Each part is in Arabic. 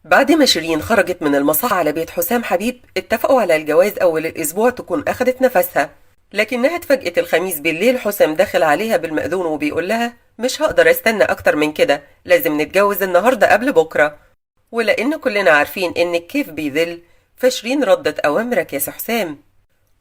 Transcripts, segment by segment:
بعد ما شيرين خرجت من المصح على بيت حسام حبيب، اتفقوا على الجواز أول الأسبوع تكون أخدت نفسها. لكنها اتفاجئت الخميس بالليل حسام داخل عليها بالمأذون وبيقول لها مش هقدر استنى أكتر من كده، لازم نتجوز النهاردة قبل بكرة. ولأن كلنا عارفين إن الكيف بيذل، فشيرين ردت أوامرك يا سي حسام.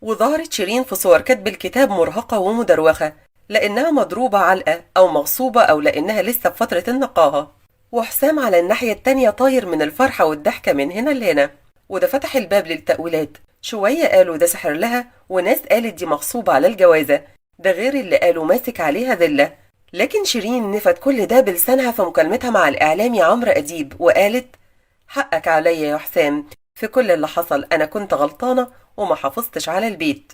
وظهرت شيرين في صور كتب الكتاب مرهقة ومدروخة، لأنها مضروبة علقة أو مغصوبة أو لأنها لسه في فترة النقاهة. وحسام على الناحية التانية طاير من الفرحة والضحكة من هنا لهنا. وده فتح الباب للتأويلات، شوية قالوا ده سحر لها، وناس قالت دي مغصوبة على الجوازة، ده غير اللي قالوا ماسك عليها ذلة. لكن شيرين نفت كل ده بلسانها في مكالمتها مع الإعلامي عمرو أديب وقالت: حقك عليا يا حسام، في كل اللي حصل أنا كنت غلطانة وما حافظتش على البيت.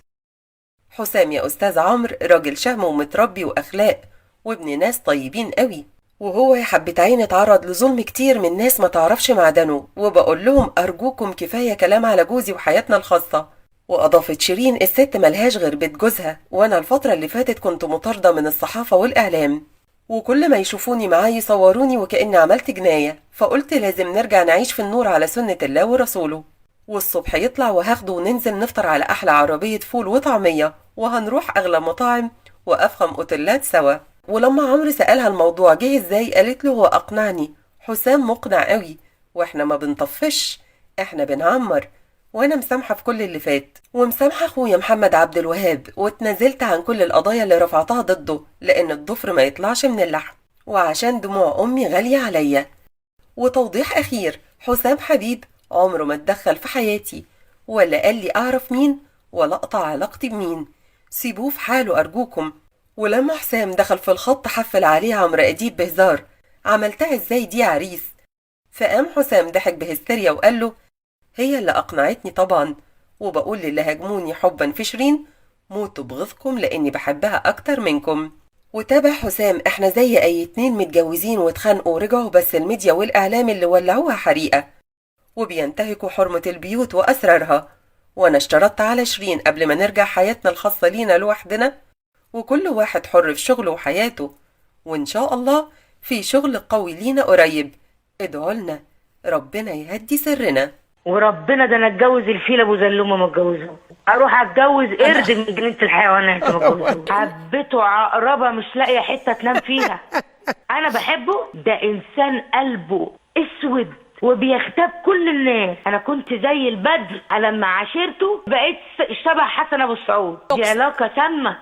حسام يا أستاذ عمرو راجل شهم ومتربي وأخلاق وابن ناس طيبين قوي، وهو يا حبة عين اتعرض لظلم كتير من ناس ما تعرفش معدنه، وبقول لهم أرجوكم كفاية كلام على جوزي وحياتنا الخاصة. وأضافت شيرين: الست ملهاش غير بيت جوزها، وأنا الفترة اللي فاتت كنت مطاردة من الصحافة والإعلام، وكل ما يشوفوني معاه يصوروني وكأني عملت جناية، فقلت لازم نرجع نعيش في النور على سنة الله ورسوله. والصبح يطلع وهاخده وننزل نفطر على أحلى عربية فول وطعمية، وهنروح أغلى مطاعم وأفخم أوتيلات سوا. ولما عمرو سألها الموضوع جه ازاي، قالت له هو أقنعني، حسام مقنع قوي، واحنا ما بنطفش، احنا بنعمر. وانا مسامحة في كل اللي فات، ومسامحة اخويا محمد عبد الوهاب، واتنازلت عن كل القضايا اللي رفعتها ضده، لان الضفر ما يطلعش من اللحم، وعشان دموع امي غالية عليا. وتوضيح اخير: حسام حبيب عمره ما اتدخل في حياتي، ولا قال لي اعرف مين ولا اقطع علاقتي بمين، سيبوه في حاله ارجوكم. ولما حسام دخل في الخط حفل عليه عمرو أديب بهزار: عملتها ازاي دي يا عريس؟ فقام حسام ضحك بهستيريا وقال له: هي اللي أقنعتني طبعا، وبقول للي هاجموني حبا في شيرين: موتوا بغيظكم لأني بحبها أكتر منكم. وتابع حسام: احنا زي أي اتنين متجوزين واتخانقوا ورجعوا، بس الميديا والإعلام اللي ولعوها حريقة وبينتهكوا حرمة البيوت وأسرارها، وأنا اشترطت على شيرين قبل ما نرجع حياتنا الخاصة لينا لوحدنا، وكل واحد حر في شغله وحياته، وإن شاء الله في شغل قوي لينا قريب، ادعوا لنا ربنا يهدي سرنا. وربنا ده انا اتجوز الفيل ابو زلومه ما اتجوزه، اروح اتجوز قرد من جنينه الحيوانات ما اتجوزه. حبته عقربه مش لاقيه حته تنام فيها. انا بحبه، ده انسان قلبه اسود وبيغتاب كل الناس. انا كنت زي البدر لما عاشرته بقيت شبه حسن ابو السعود. دي علاقه سامه،